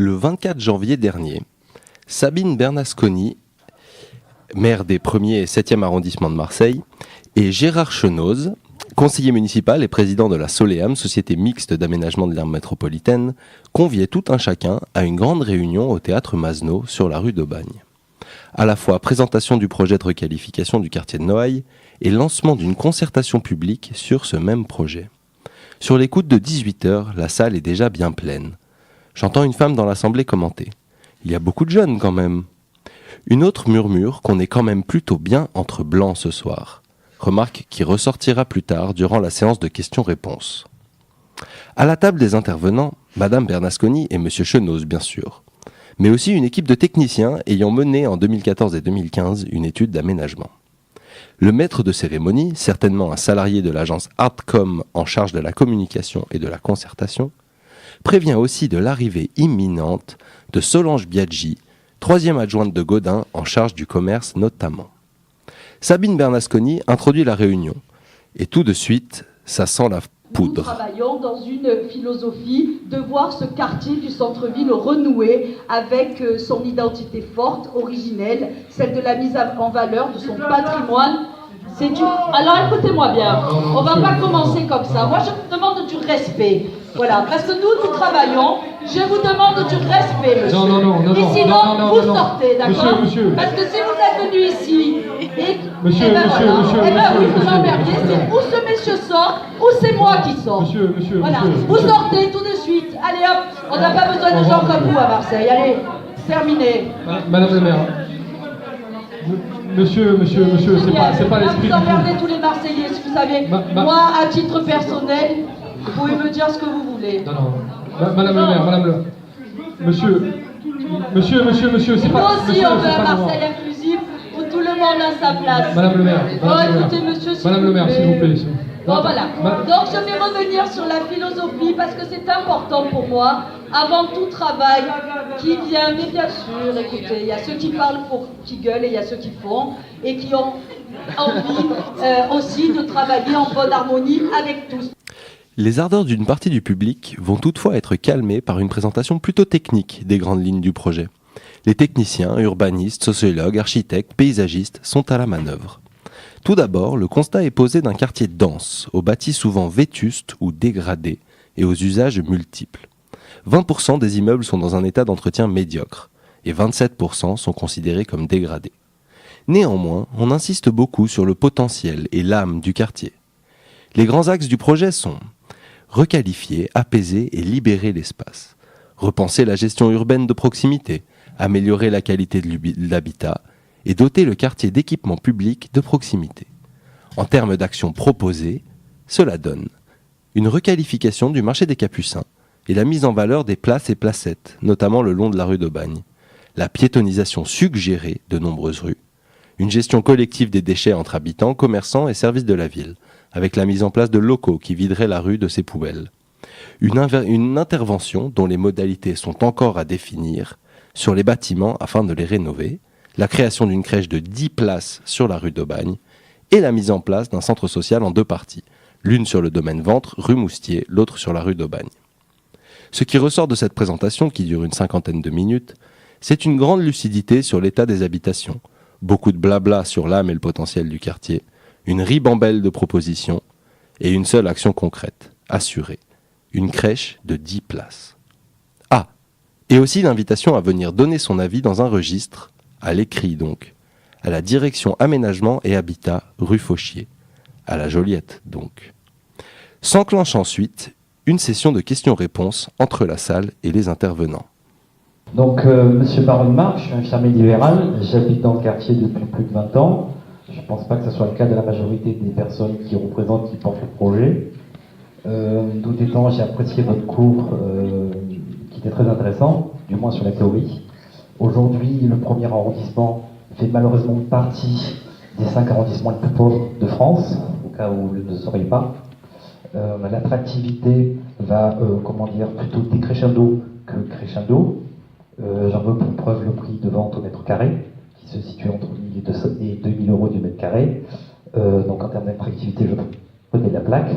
Le 24 janvier dernier, Sabine Bernasconi, maire des 1er et 7e arrondissements de Marseille, et Gérard Chenose, conseiller municipal et président de la Soleam, société mixte d'aménagement de l'aire métropolitaine, conviaient tout un chacun à une grande réunion au théâtre Masno sur la rue d'Aubagne. À la fois présentation du projet de requalification du quartier de Noailles et lancement d'une concertation publique sur ce même projet. Sur les coups de 18h, la salle est déjà bien pleine. J'entends une femme dans l'assemblée commenter. Il y a beaucoup de jeunes quand même. Une autre murmure qu'on est quand même plutôt bien entre blancs ce soir. Remarque qui ressortira plus tard durant la séance de questions-réponses. À la table des intervenants, Madame Bernasconi et Monsieur Chenose bien sûr, mais aussi une équipe de techniciens ayant mené en 2014 et 2015 une étude d'aménagement. Le maître de cérémonie, certainement un salarié de l'agence Artcom en charge de la communication et de la concertation, prévient aussi de l'arrivée imminente de Solange Biaggi, 3e adjointe de Gaudin en charge du commerce notamment. Sabine Bernasconi introduit la réunion et tout de suite, ça sent la poudre. Nous travaillons dans une philosophie de voir ce quartier du centre-ville renouer avec son identité forte, originelle, celle de la mise en valeur de son patrimoine. Alors écoutez-moi bien, on ne va pas commencer comme ça. Moi je vous demande du respect. Voilà, parce que nous travaillons, je vous demande du respect, monsieur. Non, et sinon, vous sortez, d'accord? Monsieur. Parce que si vous êtes venu ici, et monsieur, oui, vous m'emmerdez, c'est ou ce monsieur sort, ou c'est moi qui sors. Voilà, vous sortez tout de suite. Allez hop, on n'a pas besoin de gens comme vous à Marseille. Allez, terminé. Madame la maire. Monsieur, c'est pas l'esprit du tout. Vous emmerdez tous les Marseillais, vous savez. Moi, à titre personnel, vous pouvez me dire ce que vous voulez. Non. Madame la maire, madame le... Monsieur, c'est pas... Nous aussi, on veut un Marseille inclusif où tout le monde a sa place. Madame le maire, écoutez, monsieur, Madame le maire, s'il vous plaît. Bon, voilà. Donc, je vais revenir sur la philosophie parce que c'est important pour moi, avant tout travail qui vient, mais bien sûr, écoutez, il y a ceux qui parlent, qui gueulent, et il y a ceux qui font, et qui ont envie aussi de travailler en bonne harmonie avec tous. Les ardeurs d'une partie du public vont toutefois être calmées par une présentation plutôt technique des grandes lignes du projet. Les techniciens, urbanistes, sociologues, architectes, paysagistes sont à la manœuvre. Tout d'abord, le constat est posé d'un quartier dense, aux bâtis souvent vétustes ou dégradés et aux usages multiples. 20% des immeubles sont dans un état d'entretien médiocre et 27% sont considérés comme dégradés. Néanmoins, on insiste beaucoup sur le potentiel et l'âme du quartier. Les grands axes du projet sont requalifier, apaiser et libérer l'espace, repenser la gestion urbaine de proximité, améliorer la qualité de l'habitat et doter le quartier d'équipements publics de proximité. En termes d'actions proposées, cela donne une requalification du marché des Capucins et la mise en valeur des places et placettes, notamment le long de la rue d'Aubagne, la piétonisation suggérée de nombreuses rues, une gestion collective des déchets entre habitants, commerçants et services de la ville, avec la mise en place de locaux qui videraient la rue de ses poubelles. Une intervention dont les modalités sont encore à définir sur les bâtiments afin de les rénover, la création d'une crèche de 10 places sur la rue d'Aubagne et la mise en place d'un centre social en 2 parties, l'une sur le domaine Ventre, rue Moustier, l'autre sur la rue d'Aubagne. Ce qui ressort de cette présentation, qui dure une 50aine de minutes, c'est une grande lucidité sur l'état des habitations, beaucoup de blabla sur l'âme et le potentiel du quartier, une ribambelle de propositions et une seule action concrète, assurée, une crèche de 10 places. Ah, et aussi l'invitation à venir donner son avis dans un registre, à l'écrit donc, à la direction aménagement et habitat rue Fauchier, à la Joliette donc. S'enclenche ensuite une session de questions-réponses entre la salle et les intervenants. Donc, monsieur Baron Marc, je suis infirmier libéral, j'habite dans le quartier depuis plus de 20 ans. Je ne pense pas que ce soit le cas de la majorité des personnes qui représentent, qui portent le projet. Tout étant, j'ai apprécié votre cours qui était très intéressant, du moins sur la théorie. Aujourd'hui, le 1er arrondissement fait malheureusement partie des 5 arrondissements les plus pauvres de France, au cas où vous ne le sauriez pas. L'attractivité va, plutôt décrescendo que crescendo. J'en veux pour preuve le prix de vente au mètre carré, qui se situe entre 1 000 et 2 000 euros du mètre carré. Donc en termes d'attractivité, je connais la plaque.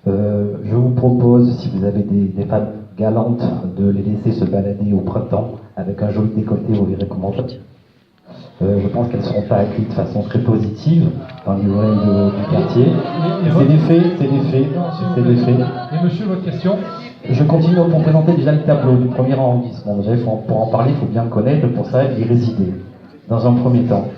Je vous propose, si vous avez des femmes galante de les laisser se balader au printemps avec un joli décolleté, vous verrez comment ça. Je pense qu'elles ne seront pas accueillies de façon très positive dans les oreilles du quartier. C'est des faits, c'est des faits. Et monsieur, votre question? Je continue pour présenter déjà le tableau du premier arrondissement. Déjà, pour en parler, il faut bien le connaître, pour ça, y résider, dans un premier temps.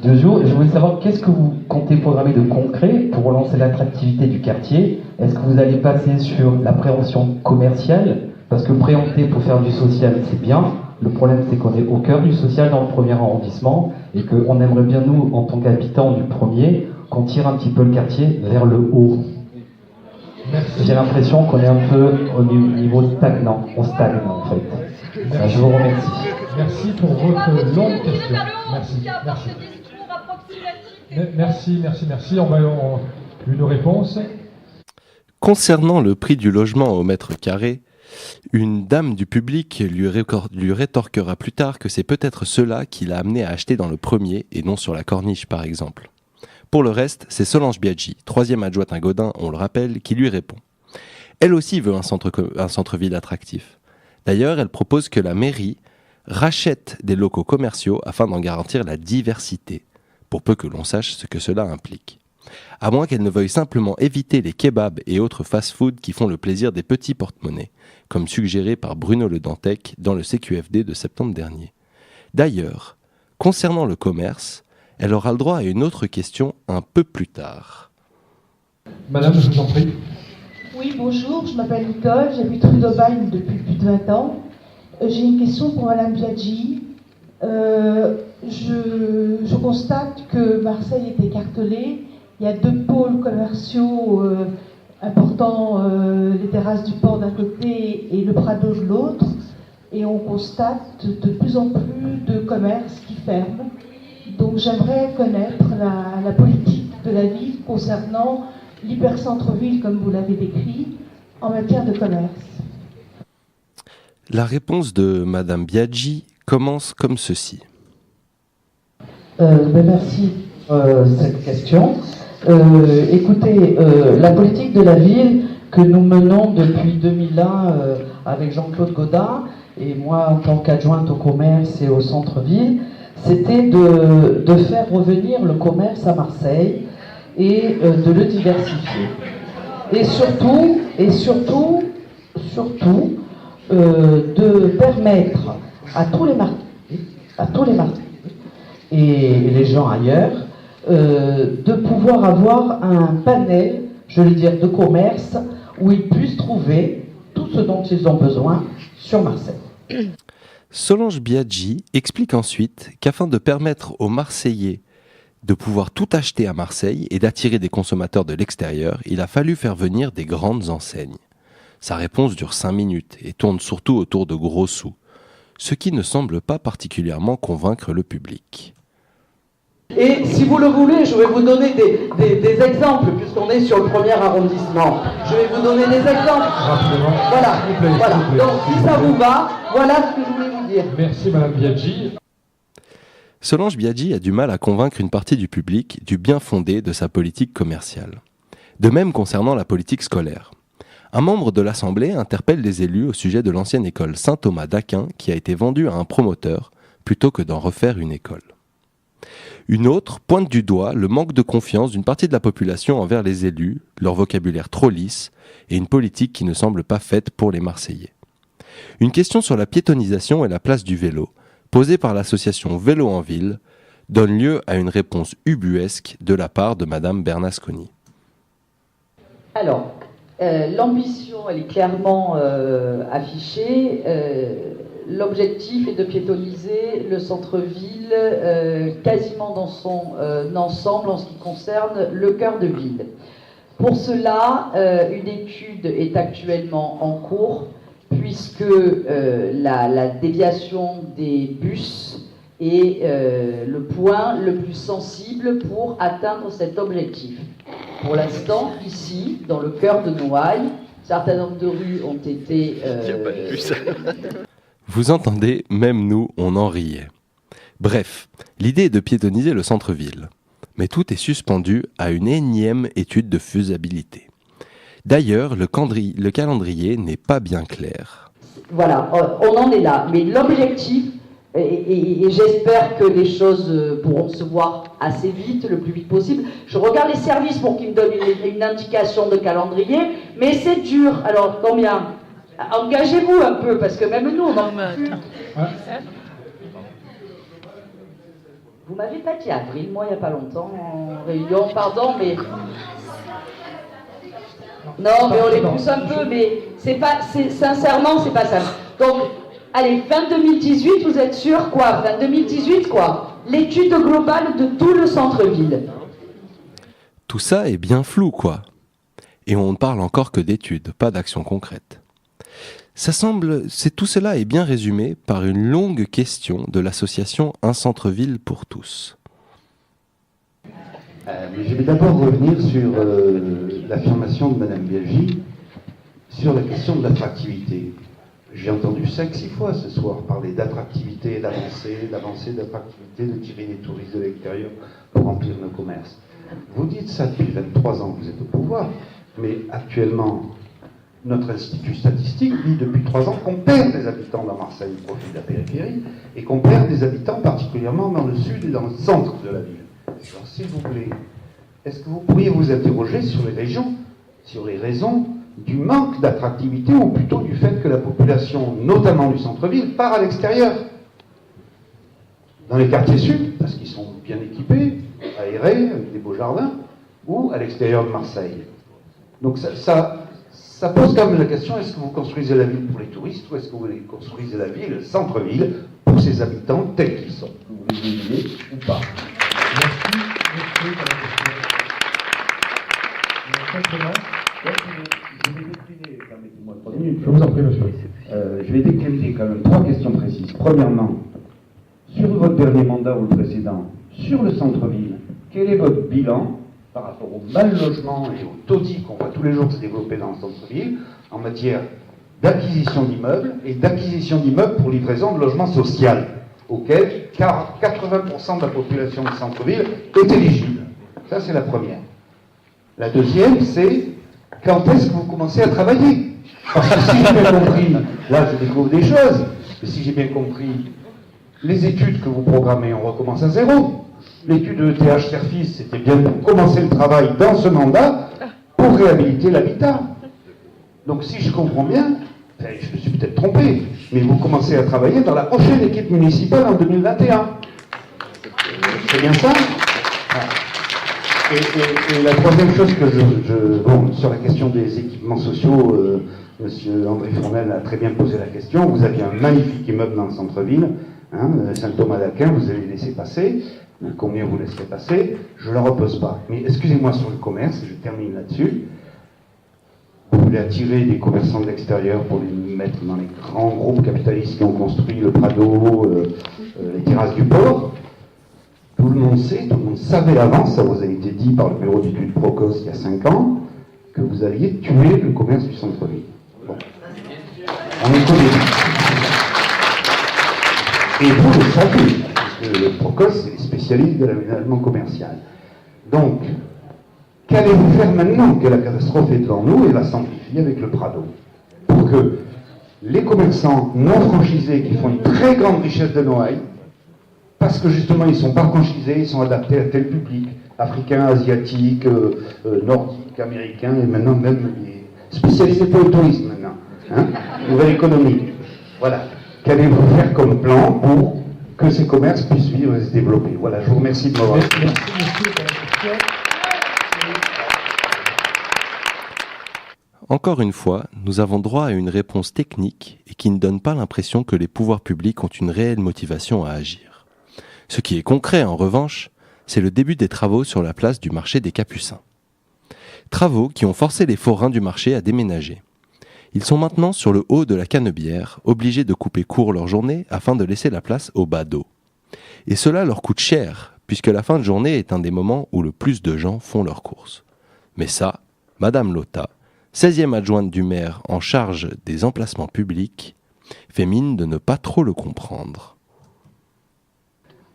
Deuxièmement, je voulais savoir qu'est-ce que vous comptez programmer de concret pour relancer l'attractivité du quartier. Est-ce que vous allez passer sur la prévention commerciale? Parce que préempter pour faire du social, c'est bien. Le problème, c'est qu'on est au cœur du social dans le premier arrondissement et qu'on aimerait bien, nous, en tant qu'habitants du premier, qu'on tire un petit peu le quartier vers le haut. Merci. J'ai l'impression qu'on est un peu au niveau stagnant. On stagne, en fait. Merci. Je vous remercie. Merci pour votre longue question. Merci. On va une réponse. Concernant le prix du logement au mètre carré, une dame du public lui rétorquera plus tard que c'est peut-être cela qui l'a amené à acheter dans le premier et non sur la corniche par exemple. Pour le reste, c'est Solange Biaggi, 3e adjointe à Gaudin, on le rappelle, qui lui répond. Elle aussi veut un centre-ville attractif. D'ailleurs, elle propose que la mairie rachète des locaux commerciaux afin d'en garantir la diversité, pour peu que l'on sache ce que cela implique. À moins qu'elle ne veuille simplement éviter les kebabs et autres fast-food qui font le plaisir des petits porte-monnaies, comme suggéré par Bruno Le Dantec dans le CQFD de septembre dernier. D'ailleurs, concernant le commerce, elle aura le droit à une autre question un peu plus tard. Madame, je vous en prie. Oui, bonjour, je m'appelle Nicole, j'habite rue d'Aubagne depuis plus de 20 ans. J'ai une question pour Madame Biaggi. Je constate que Marseille est écartelée. Il y a 2 pôles commerciaux importants, les terrasses du port d'un côté et le Prado de l'autre. Et on constate de plus en plus de commerces qui ferment. Donc j'aimerais connaître la politique de la ville concernant l'hypercentre-ville, comme vous l'avez décrit, en matière de commerce. La réponse de Madame Biaggi commence comme ceci. Merci cette question. Écoutez, la politique de la ville que nous menons depuis 2001 avec Jean-Claude Gaudin et moi en tant qu'adjointe au commerce et au centre-ville, c'était de faire revenir le commerce à Marseille et de le diversifier. Et surtout, de permettre à tous les marchés et les gens ailleurs de pouvoir avoir un panel, je veux dire, de commerce où ils puissent trouver tout ce dont ils ont besoin sur Marseille. Solange Biaggi explique ensuite qu'afin de permettre aux Marseillais de pouvoir tout acheter à Marseille et d'attirer des consommateurs de l'extérieur, il a fallu faire venir des grandes enseignes. Sa réponse dure 5 minutes et tourne surtout autour de gros sous, ce qui ne semble pas particulièrement convaincre le public. Et si vous le voulez, je vais vous donner des exemples, puisqu'on est sur le premier arrondissement. Je vais vous donner des exemples. Rapidement. Voilà. Donc si ça vous va, voilà ce que je voulais vous dire. Merci Madame Biaggi. Solange Biaggi a du mal à convaincre une partie du public du bien fondé de sa politique commerciale. De même concernant la politique scolaire. Un membre de l'Assemblée interpelle les élus au sujet de l'ancienne école Saint-Thomas d'Aquin qui a été vendue à un promoteur plutôt que d'en refaire une école. Une autre pointe du doigt le manque de confiance d'une partie de la population envers les élus, leur vocabulaire trop lisse et une politique qui ne semble pas faite pour les Marseillais. Une question sur la piétonisation et la place du vélo, posée par l'association Vélo en Ville, donne lieu à une réponse ubuesque de la part de Madame Bernasconi. Alors, l'ambition, elle est clairement affichée. L'objectif est de piétoniser le centre-ville quasiment dans son ensemble en ce qui concerne le cœur de ville. Pour cela, une étude est actuellement en cours puisque la déviation des bus est le point le plus sensible pour atteindre cet objectif. Pour l'instant, ici, dans le cœur de Noailles, un certain nombre de rues ont été... Vous entendez, même nous, on en riait. Bref, l'idée est de piétoniser le centre-ville. Mais tout est suspendu à une énième étude de faisabilité. D'ailleurs, le calendrier n'est pas bien clair. Voilà, on en est là. Mais l'objectif, et j'espère que les choses pourront se voir assez vite, le plus vite possible. Je regarde les services pour qu'ils me donnent une indication de calendrier, mais c'est dur. Alors, combien? Engagez-vous un peu, parce que même nous, on en peut plus. Vous m'avez pas dit avril, moi, il n'y a pas longtemps, en réunion, pardon, mais... Non, mais on les pousse un peu, mais sincèrement, c'est pas ça. Donc, allez, fin 2018, vous êtes sûr quoi? Fin 2018, quoi? L'étude globale de tout le centre-ville. Tout ça est bien flou, quoi. Et on ne parle encore que d'études, pas d'actions concrètes. Tout cela est bien résumé par une longue question de l'association Un centre-ville pour tous. Je vais d'abord revenir sur l'affirmation de Madame Biaggi sur la question de l'attractivité. J'ai entendu 5-6 fois ce soir parler d'attractivité, d'avancée, d'attractivité, de tirer les touristes de l'extérieur pour remplir nos commerces. Vous dites ça depuis 23 ans que vous êtes au pouvoir, mais actuellement, notre institut statistique dit depuis 3 ans qu'on perd des habitants dans Marseille au profit de la périphérie et qu'on perd des habitants particulièrement dans le sud et dans le centre de la ville. Alors, s'il vous plaît, est-ce que vous pourriez vous interroger sur les régions, sur les raisons du manque d'attractivité ou plutôt du fait que la population, notamment du centre-ville, part à l'extérieur? Dans les quartiers sud, parce qu'ils sont bien équipés, aérés, avec des beaux jardins, ou à l'extérieur de Marseille. Donc ça pose quand même la question, est-ce que vous construisez la ville pour les touristes ou est-ce que vous construisez la ville, le centre-ville, pour ses habitants tels qu'ils sont? Vous les oubliez ou pas? Je vous en prie, monsieur. Je vais décliner quand même 3 questions précises. Premièrement, sur votre dernier mandat ou le précédent, sur le centre-ville, quel est votre bilan par rapport au mal-logement et au taudis qu'on voit tous les jours se développer dans le centre-ville en matière d'acquisition d'immeubles et d'acquisition d'immeubles pour livraison de logements sociaux, auxquels 80% de la population du centre-ville est éligible. Ça, c'est la première. La deuxième, c'est quand est-ce que vous commencez à travailler? Parce que si j'ai bien compris, là je découvre des choses, mais si j'ai bien compris, les études que vous programmez, on recommence à zéro. L'étude de ETH Service, c'était bien pour commencer le travail dans ce mandat pour réhabiliter l'habitat. Donc si je comprends bien, je me suis peut-être trompé, mais vous commencez à travailler dans la prochaine équipe municipale en 2021. C'est bien ça? Et la troisième chose que bon, sur la question des équipements sociaux, monsieur André Fournel a très bien posé la question. Vous aviez un magnifique immeuble dans le centre-ville, Saint-Thomas d'Aquin, vous avez laissé passer. Combien vous laisserez passer? Je ne la repose pas. Mais excusez-moi sur le commerce, je termine là-dessus. Vous voulez attirer des commerçants de l'extérieur pour les mettre dans les grands groupes capitalistes qui ont construit le Prado, les terrasses du port. Tout le monde sait, tout le monde savait avant, ça vous a été dit par le bureau d'études Procos il y a 5 ans, que vous alliez tuer le commerce du centre-ville. Bon. On est connus. Et vous le savez, parce que le Procos, c'est les spécialistes de l'aménagement commercial. Donc, qu'allez-vous faire maintenant que la catastrophe est devant nous et va s'amplifier avec le Prado? Pour que les commerçants non franchisés qui font une très grande richesse de Noailles, parce que justement ils ne sont pas franchisés, ils sont adaptés à tel public, africain, asiatique, nordique, américain, et maintenant même spécialisés pour le tourisme maintenant, nouvelle économie. Voilà. Qu'allez-vous faire comme plan pour que ces commerces puissent vivre et se développer? Voilà, je vous remercie de m'avoir écouté. Encore une fois, nous avons droit à une réponse technique et qui ne donne pas l'impression que les pouvoirs publics ont une réelle motivation à agir. Ce qui est concret, en revanche, c'est le début des travaux sur la place du marché des Capucins. Travaux qui ont forcé les forains du marché à déménager. Ils sont maintenant sur le haut de la Canebière, obligés de couper court leur journée afin de laisser la place aux badauds. Et cela leur coûte cher, puisque la fin de journée est un des moments où le plus de gens font leurs courses. Mais ça, Madame Lotta, 16e adjointe du maire en charge des emplacements publics, fait mine de ne pas trop le comprendre.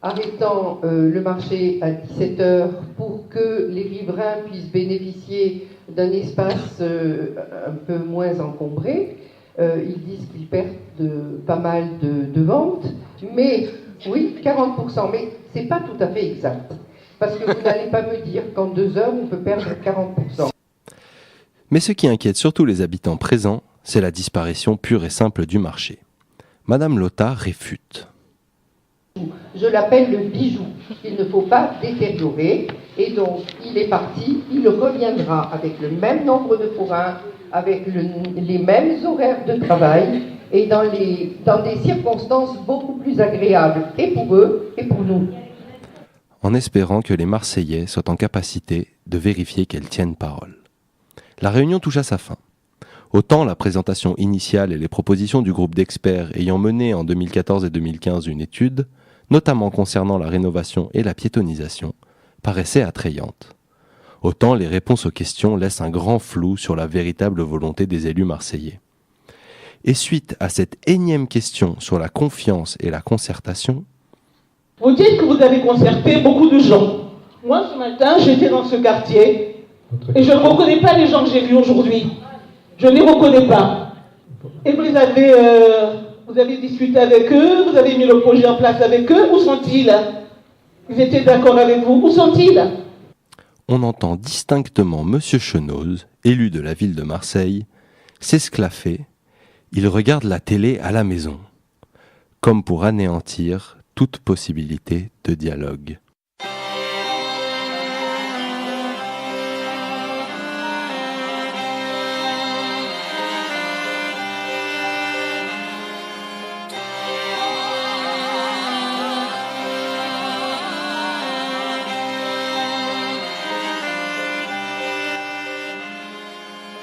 Arrêtant le marché à 17h pour que les riverains puissent bénéficier d'un espace un peu moins encombré, Ils disent qu'ils perdent pas mal de ventes, mais oui, 40%, mais c'est pas tout à fait exact. Parce que vous n'allez pas me dire qu'en 2 heures, on peut perdre 40%. Mais ce qui inquiète surtout les habitants présents, c'est la disparition pure et simple du marché. Madame Lotta réfute. Je l'appelle le bijou, qu'il ne faut pas détériorer, et donc il est parti, il reviendra avec le même nombre de forains, avec les mêmes horaires de travail, et dans des circonstances beaucoup plus agréables, et pour eux, et pour nous. En espérant que les Marseillais soient en capacité de vérifier qu'elles tiennent parole. La réunion touche à sa fin. Autant la présentation initiale et les propositions du groupe d'experts ayant mené en 2014 et 2015 une étude, notamment concernant la rénovation et la piétonisation, paraissaient attrayantes. Autant les réponses aux questions laissent un grand flou sur la véritable volonté des élus marseillais. Et suite à cette énième question sur la confiance et la concertation, vous dites que vous avez concerté beaucoup de gens. Moi, ce matin, j'étais dans ce quartier et je ne reconnais pas les gens que j'ai vus aujourd'hui. Je ne les reconnais pas. Et vous avez discuté avec eux, vous avez mis le projet en place avec eux. Où sont-ils? Ils étaient d'accord avec vous. Où sont-ils? On entend distinctement Monsieur Chenoz, élu de la ville de Marseille, s'esclaffer. Il regarde la télé à la maison, comme pour anéantir toute possibilité de dialogue.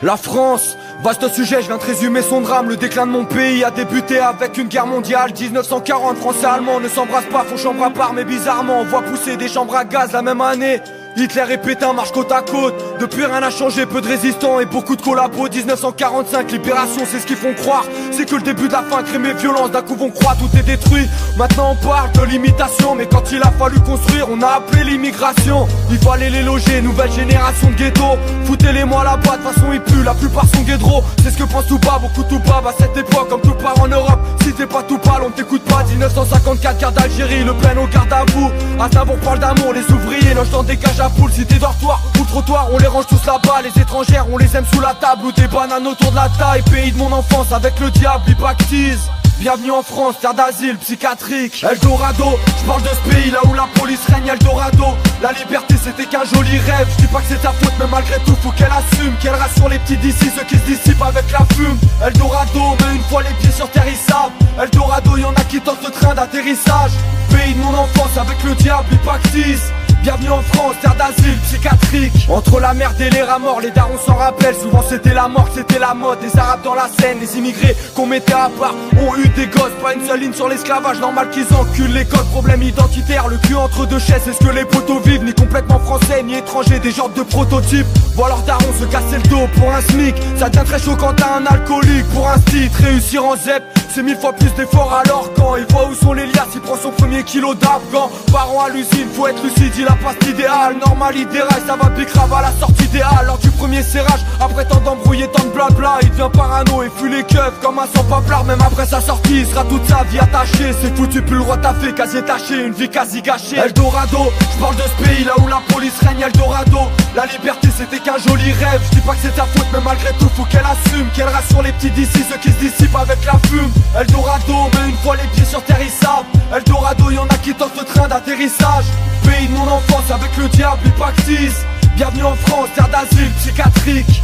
La France, vaste sujet, je viens de résumer son drame. Le déclin de mon pays a débuté avec une guerre mondiale. 1940, Français et Allemands ne s'embrassent pas, font chambre à part. Mais bizarrement, on voit pousser des chambres à gaz la même année. Hitler et Pétain marchent côte à côte. Depuis rien n'a changé, peu de résistants et beaucoup de collabos. 1945, libération, c'est ce qu'ils font croire. C'est que le début de la fin, crime et violence. D'un coup vont croire, tout est détruit. Maintenant on parle de l'imitation, mais quand il a fallu construire, on a appelé l'immigration. Il fallait les loger, nouvelle génération de ghetto. Foutez-les-moi là-bas, de façon ils puent, la plupart sont guédros. C'est ce que pense tout bas, beaucoup tout bas à cette époque, comme tout part en Europe. Si t'es pas tout pâle, on t'écoute pas. 1954, guerre d'Algérie, Le Pen au garde à vous. Aznavour parle d'amour, les ouvriers logent dans des cages à poules. Si t'es dortoir ou trottoir, on les range tous là-bas. Les étrangères, on les aime sous la table ou des bananes autour de la taille. Pays de mon enfance, avec le diable, il pactise. Bienvenue en France, terre d'asile psychiatrique. Eldorado, je parle de ce pays là où la police règne. Eldorado, la liberté c'était qu'un joli rêve. Je dis pas que c'est ta faute mais malgré tout faut qu'elle assume. Qu'elle rassure les petits d'ici, ceux qui se dissipent avec la fume. Eldorado, mais une fois les pieds sur terre ils savent. Eldorado, y'en a qui tentent le train d'atterrissage. Pays de mon enfance avec le diable, il pactise. Bienvenue en France, terre d'asile psychiatrique. Entre la merde et les rats morts, les darons s'en rappellent. Souvent c'était la mort, c'était la mode. Les arabes dans la Seine, les immigrés qu'on mettait à part ont eu des gosses, pas une seule ligne sur l'esclavage. Normal qu'ils enculent les codes, problème identitaire. Le cul entre deux chaises, c'est ce que les potos vivent. Ni complètement français, ni étrangers, des genres de prototypes. Voir leurs darons se casser le dos pour un SMIC. Ça devient très chaud quand t'as un alcoolique. Pour un titre, réussir en ZEP, c'est 1000 fois plus d'efforts. Alors quand il voit où sont les liasses, il prend son premier kilo d'afghan. Parents à l'usine, faut être lucide, il a pas cet idéal. Normal, il déraille, ça va bicrave à la sortie idéale. Lors du premier serrage, après tant d'embrouillés, tant de blabla, il devient parano et fuit les keufs comme un sans-paplard. Même après sa sortie, il sera toute sa vie attaché. C'est foutu, plus le roi t'a fait, casier taché, une vie quasi gâchée. Eldorado, je parle de ce pays là où la police règne. Eldorado, la liberté c'était qu'un joli rêve. Je dis pas que c'est ta faute mais malgré tout faut qu'elle assume. Qu'elle rassure les petits d'ici, ceux qui se dissipent avec la fume. Eldorado, mais une fois les pieds sur terre ils savent. Eldorado, y'en a qui tentent le train d'atterrissage. Pays de mon enfance avec le diable, il pactise. Bienvenue en France, terre d'asile psychiatrique.